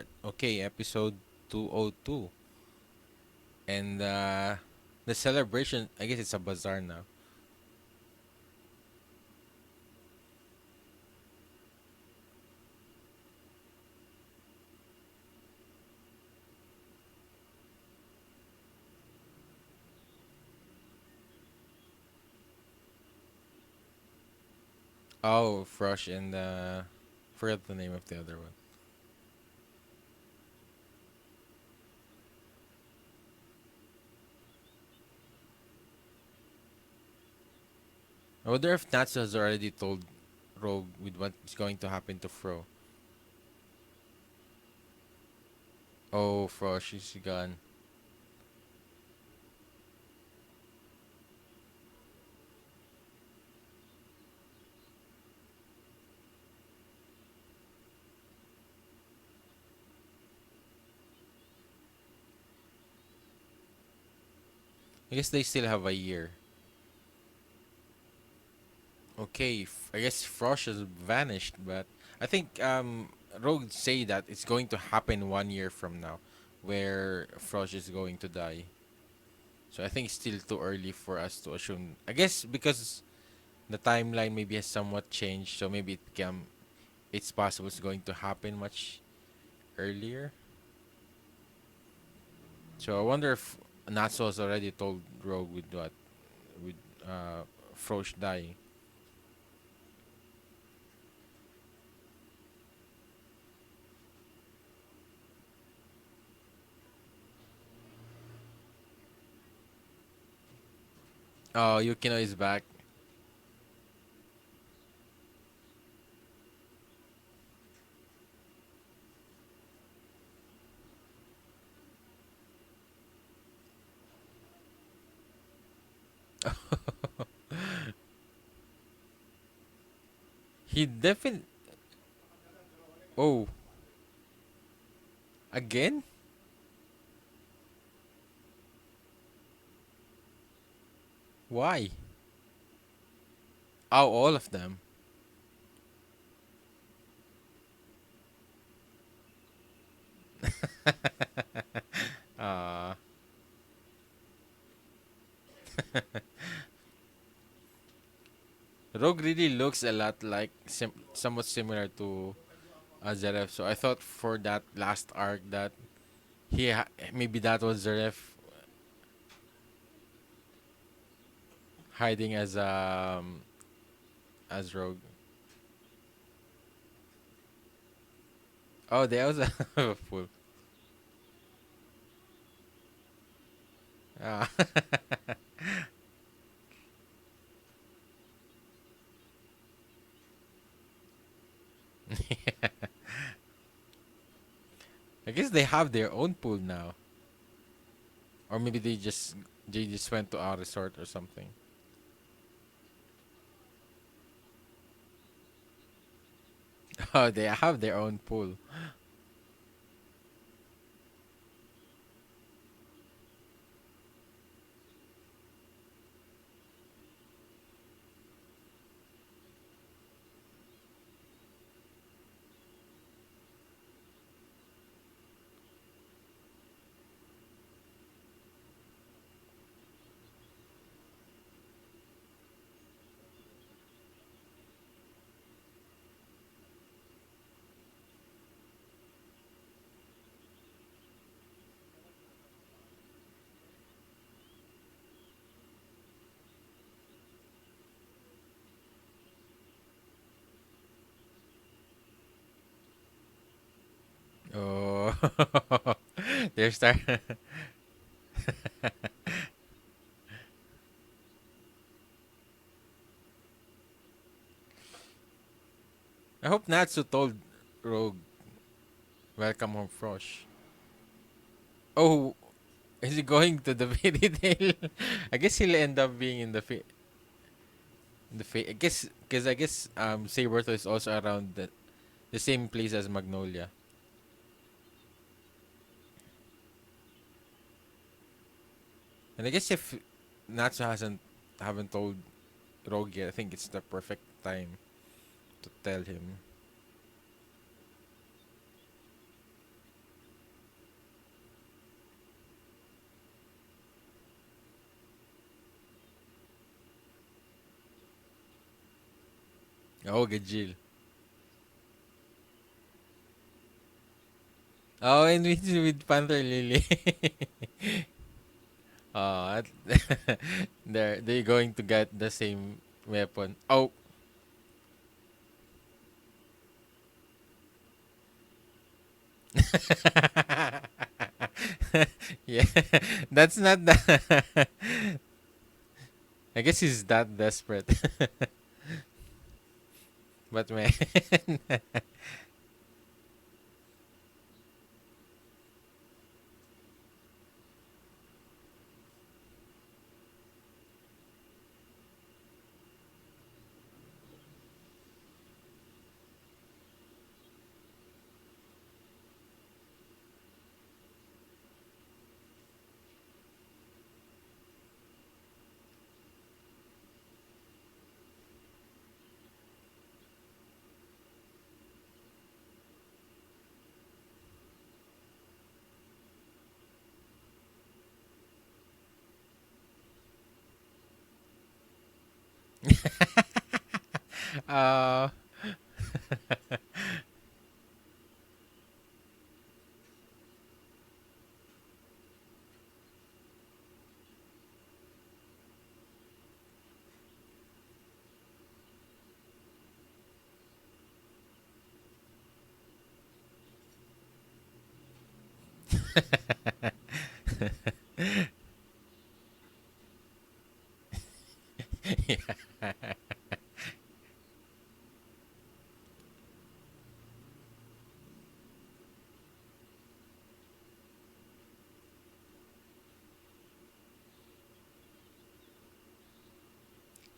start. Okay, episode 202. And the celebration, I guess it's a bazaar now. Oh, Frosh and forgot the name of the other one. I wonder if Natsu has already told Rogue with what's going to happen to Fro. Oh, Frosh is gone. I guess they still have a year. Okay, I guess Frosh has vanished, but I think Rogue say that it's going to happen 1 year from now, where Frosh is going to die. So I think it's still too early for us to assume. I guess because the timeline maybe has somewhat changed, so maybe it's possible it's going to happen much earlier. So I wonder if Natsu has already told Rogue with Frosh dying. Oh, Yukino is back. He definitely. Oh, again? Why? Oh, all of them. uh, Rogue really looks a lot like somewhat similar to Zaref. So I thought for that last arc that maybe that was Zaref hiding as Rogue. Oh, they also have a fool. Ah. I guess they have their own pool now, or maybe they just went to a resort or something. Oh, they have their own pool. Oh, they're start. I hope Natsu told Rogue, "Welcome home, Frosh." Oh, is he going to the fairy tale? I guess he'll end up being in the I guess because I guess Saberto is also around the same place as Magnolia. And I guess if Natsu haven't told Rogue yet, I think it's the perfect time to tell him. Oh, Gajil. Oh, and with Panther Lily. Oh, they're going to get the same weapon. Oh, yeah, that's not the. I guess he's that desperate, but man, uh, yeah.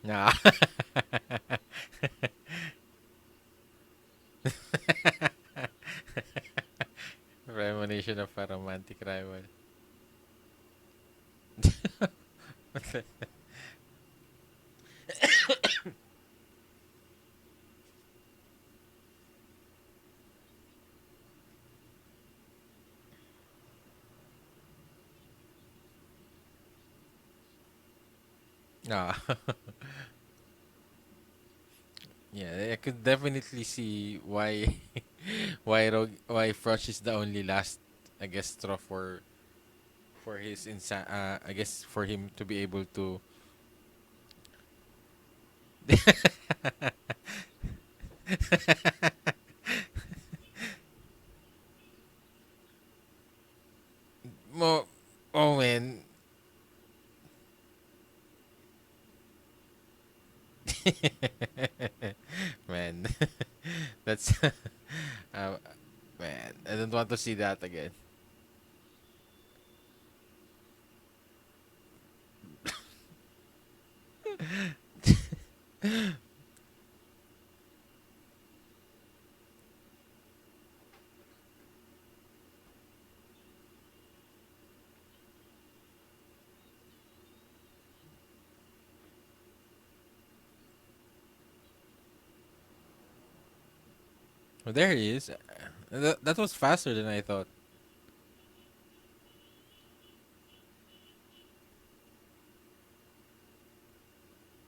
Nah. Premonition of a romantic rival. Ah. Yeah, I could definitely see why why Frosh is the only last, I guess, straw for his I guess for him to be able to. Mo Oh man. Man. That's uh, man, I don't want to see that again. Well, there he is. That was faster than I thought.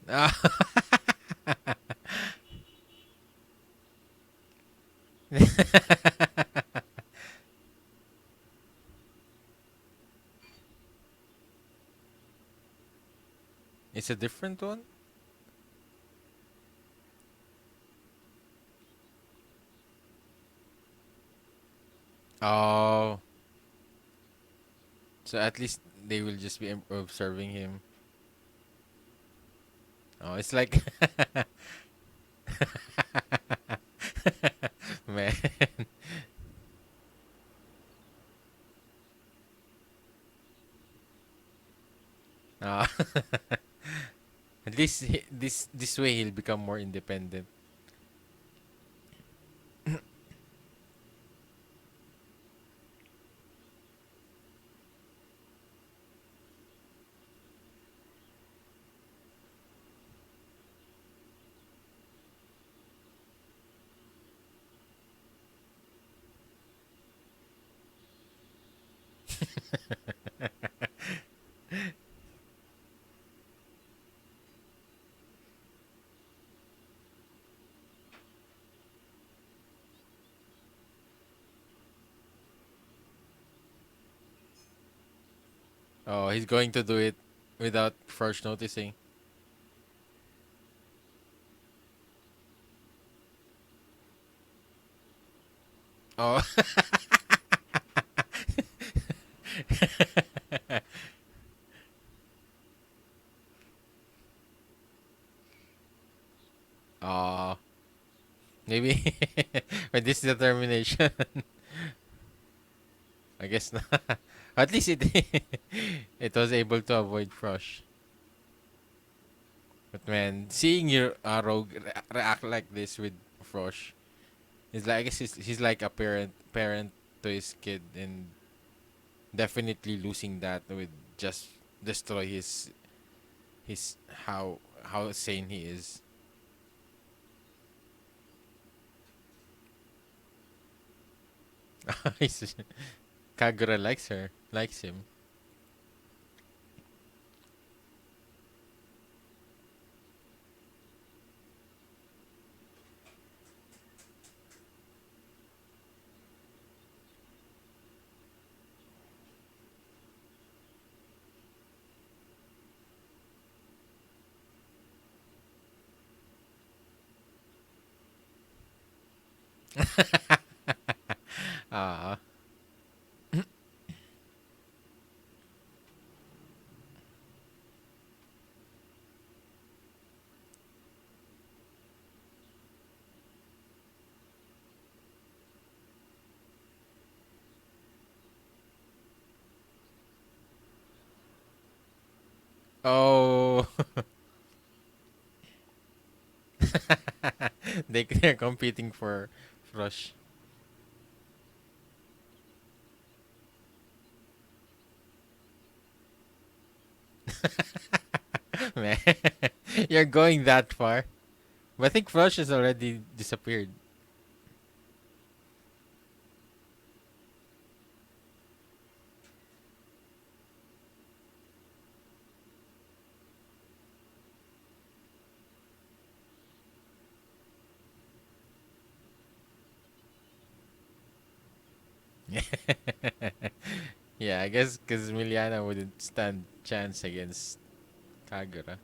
Ah. It's a different one? Oh. So at least they will just be observing him. Oh, it's like man. Ah. At least this way he'll become more independent. Oh, he's going to do it without Frosh noticing. Oh. Oh, maybe with this determination, I guess not. At least it it was able to avoid Frosh. But man, seeing your rogue react like this with Frosh is like, I guess he's like a parent to his kid, and definitely losing that would just destroy his how sane he is. He's- Kagura likes him. Ah. Oh. They're competing for Frosh. Man, you're going that far. But I think Frosh has already disappeared. Yeah, I guess because Miliana wouldn't stand chance against Kagura.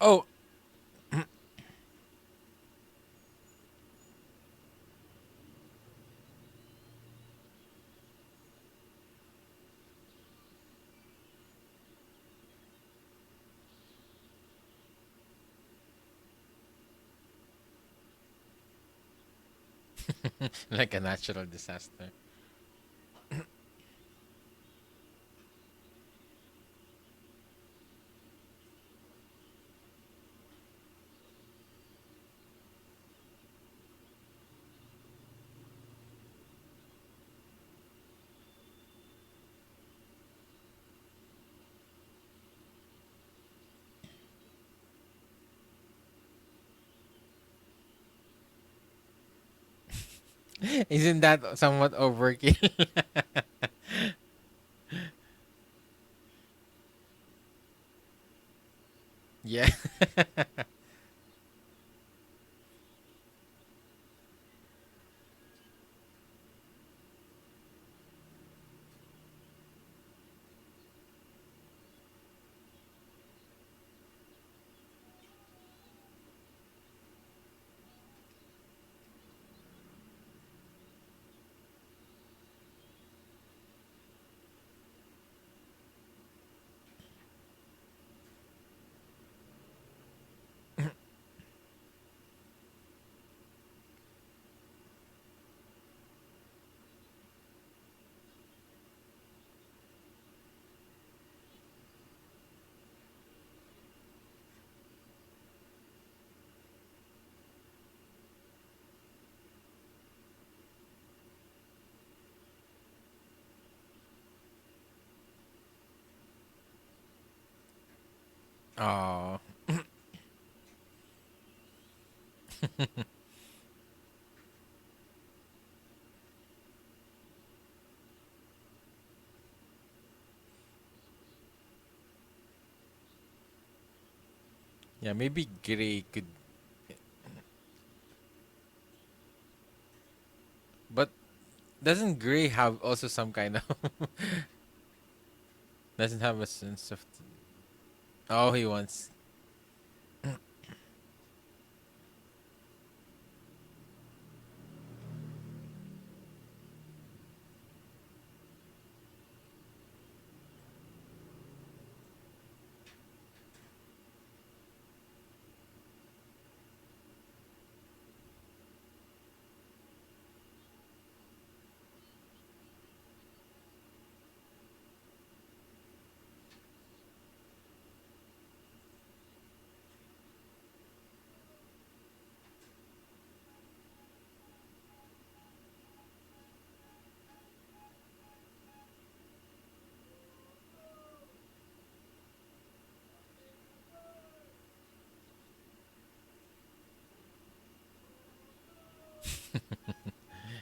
Oh, like a natural disaster. Isn't that somewhat overkill? Yeah. Oh. Yeah, maybe Gray could, but doesn't Gray have also some kind of doesn't have a sense of oh he wants.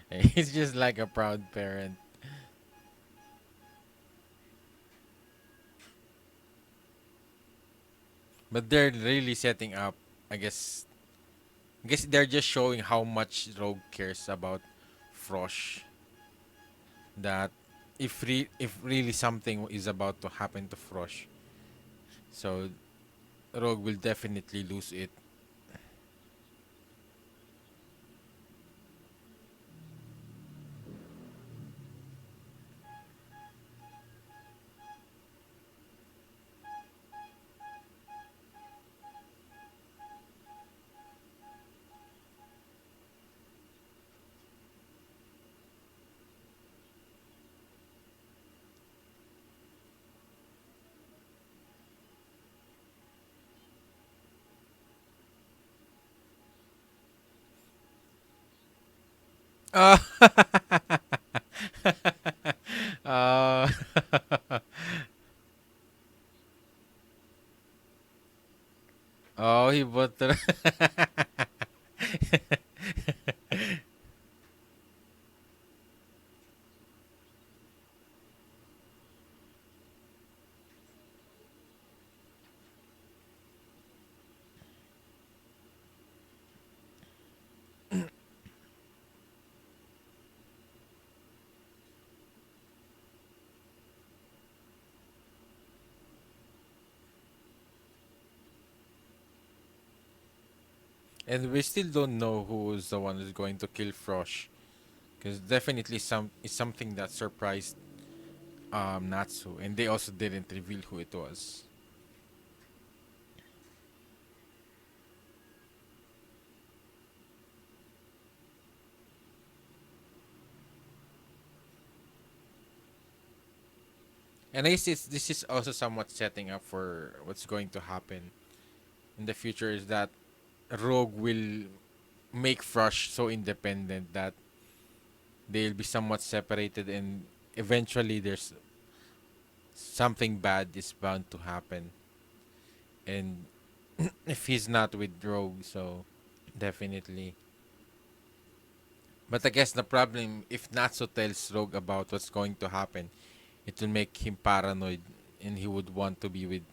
He's just like a proud parent. But they're really setting up, I guess. I guess they're just showing how much Rogue cares about Frosh. That if really something is about to happen to Frosh, so Rogue will definitely lose it. Uh, uh, oh, he bought the. And we still don't know who's the one who's going to kill Frosh. Because definitely it's something that surprised Natsu, and they also didn't reveal who it was. And I guess this is also somewhat setting up for what's going to happen in the future. Is that Rogue will make Frosh so independent that they'll be somewhat separated, and eventually there's something bad is bound to happen. And if he's not with Rogue, so definitely. But I guess the problem, if Natsu tells Rogue about what's going to happen, it will make him paranoid, and he would want to be with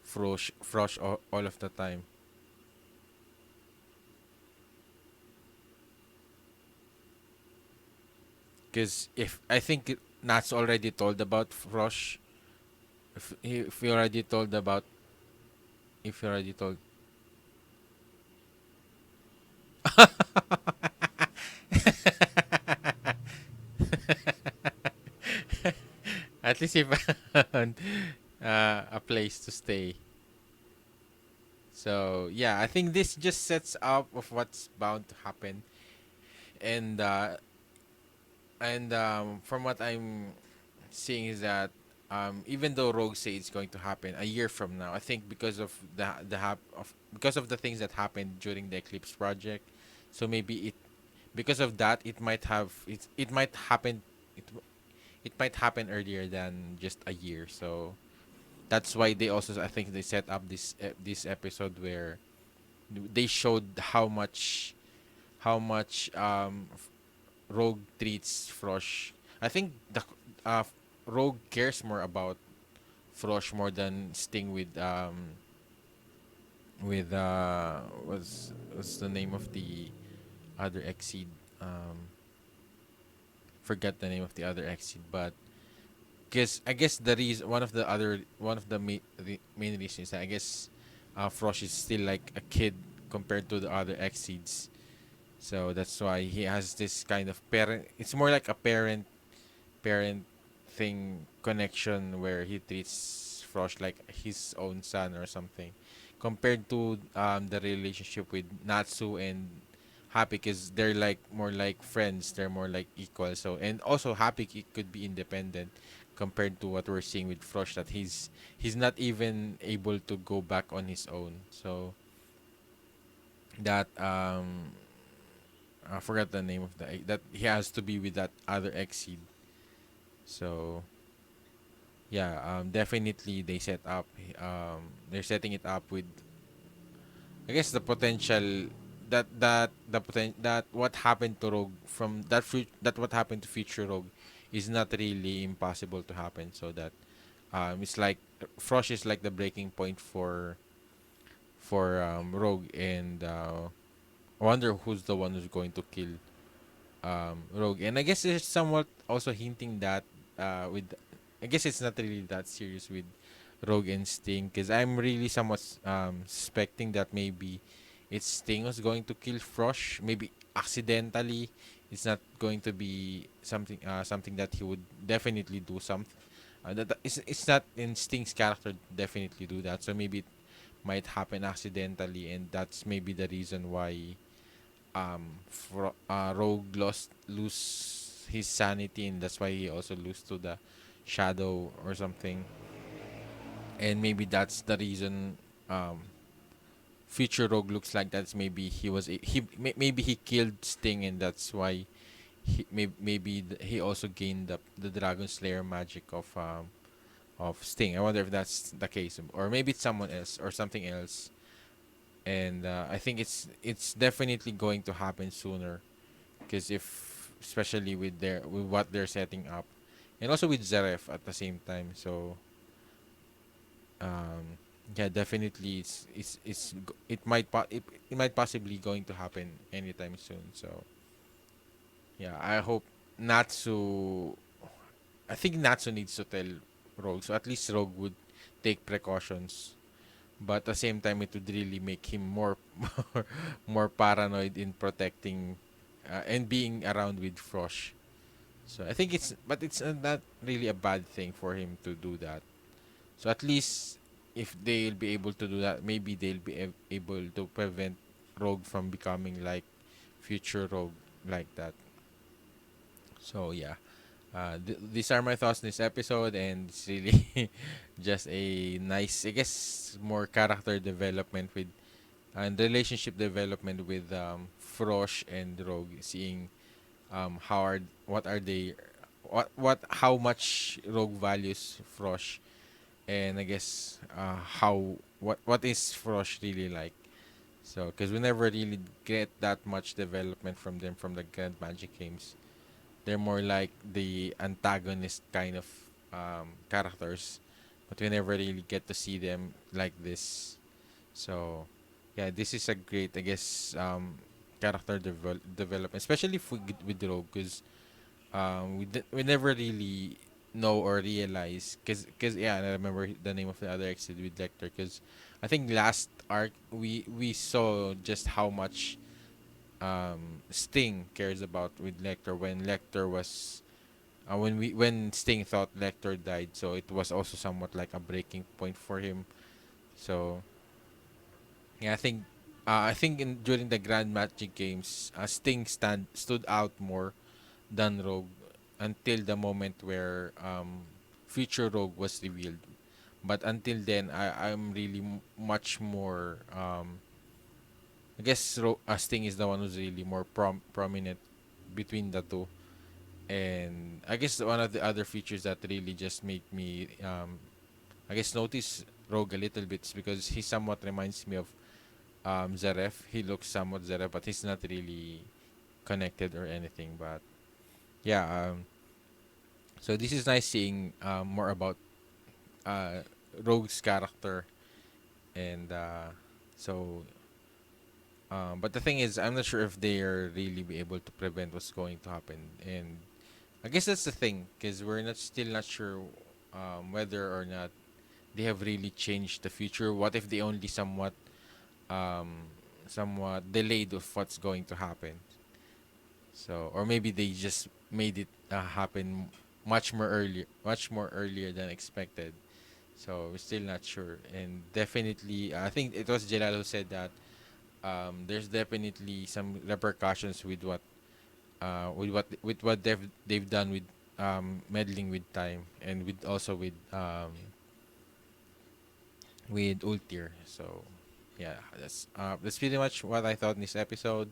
Frosh all of the time. Because if I think Natsu already told about Frosh, if he already told about, if he already told, at least he found a place to stay. So yeah, I think this just sets up of what's bound to happen, and from what I'm seeing is that even though Rogue say it's going to happen a year from now, I think because of because of the things that happened during the Eclipse project, so maybe because of that it might happen it it might happen earlier than just a year. So that's why they also, I think, they set up this episode where they showed how much Rogue treats Frosh. I think the uh, Rogue cares more about Frosh more than Sting with what's the name of the other Exceed? Um, Forget the name of the other Exceed, but because I guess the reason one of the main reasons, I guess, Frosh is still like a kid compared to the other Exceeds. So that's why he has this kind of parent. It's more like a parent thing connection where he treats Frosh like his own son or something, compared to the relationship with Natsu and Happy, because they're like more like friends. They're more like equal. So, and also Happy could be independent compared to what we're seeing with Frosh, that he's not even able to go back on his own. So that I forgot the name of that he has to be with that other Exceed. So yeah, definitely they're setting it up with, I guess, the potential that what happened to Rogue from that what happened to future Rogue is not really impossible to happen. So that it's like Frosh is like the breaking point for Rogue, and I wonder who's the one who's going to kill Rogue. And I guess it's somewhat also hinting that with I guess it's not really that serious with Rogue and Sting, because I'm really somewhat suspecting that maybe it's Sting who's going to kill Frosh, maybe accidentally. It's not going to be something that he would definitely do something. It's not in Sting's character to definitely do that. So maybe it might happen accidentally, and that's maybe the reason why Rogue lose his sanity, and that's why he also lose to the Shadow or something. And maybe that's the reason um future Rogue looks like that's maybe maybe he killed Sting, and that's why he also gained the Dragon Slayer magic of Sting. I wonder if that's the case, or maybe it's someone else or something else. And I think it's definitely going to happen sooner, because if especially with what they're setting up, and also with Zeref at the same time. So um yeah, definitely it might possibly going to happen anytime soon. So yeah, I hope Natsu I think Natsu needs to tell Rogue, so at least Rogue would take precautions, but at the same time it would really make him more paranoid in protecting and being around with Frosh. So I think it's not really a bad thing for him to do that. So at least if they'll be able to do that, maybe they'll be able to prevent Rogue from becoming like future Rogue like that. So yeah, these are my thoughts on this episode, and it's really just a nice, I guess, more character development with and relationship development with Frosh and Rogue, seeing how are what are they what how much Rogue values Frosh, and I guess how what is Frosh really like. So, because we never really get that much development from them from the Grand Magic games. They're more like the antagonist kind of characters, but we never really get to see them like this. So, yeah, this is a great, I guess, character development, especially if with Rogue, because we never really know or realize, because yeah, and I remember the name of the other exit with Lecter, because I think last arc we saw just how much Sting cares about with Lecter when Lecter was when Sting thought Lecter died, so it was also somewhat like a breaking point for him. So yeah, I think during the Grand Magic games, Sting stood out more than Rogue until the moment where future Rogue was revealed. But until then, I'm really much more I guess Sting is the one who's really more prominent between the two. And I guess one of the other features that really just make me I guess notice Rogue a little bit is because he somewhat reminds me of Zaref. He looks somewhat Zaref, but he's not really connected or anything. But yeah, so this is nice seeing more about uh, Rogue's character, and so. But the thing is, I'm not sure if they are really be able to prevent what's going to happen, and I guess that's the thing, because we're not still not sure whether or not they have really changed the future. What if they only um, somewhat delayed of what's going to happen? So, or maybe they just made it happen much more earlier than expected. So we're still not sure, and definitely, I think it was Jelal who said that there's definitely some repercussions with what they've done with meddling with time and with also with Ultir. So yeah, that's pretty much what I thought in this episode.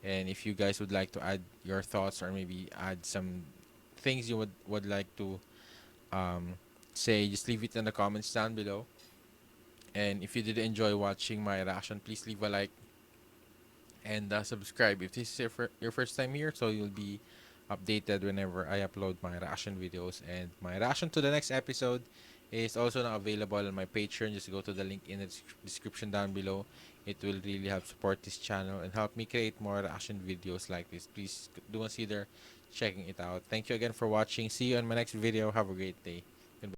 And if you guys would like to add your thoughts or maybe add some things you would like to um, say, just leave it in the comments down below. And if you did enjoy watching my reaction, please leave a like and subscribe if this is your first time here, so you'll be updated whenever I upload my reaction videos. And my reaction to the next episode is also now available on my Patreon. Just go to the link in the description down below. It will really help support this channel and help me create more reaction videos like this. Please do consider checking it out. Thank you again for watching. See you on my next video. Have a great day.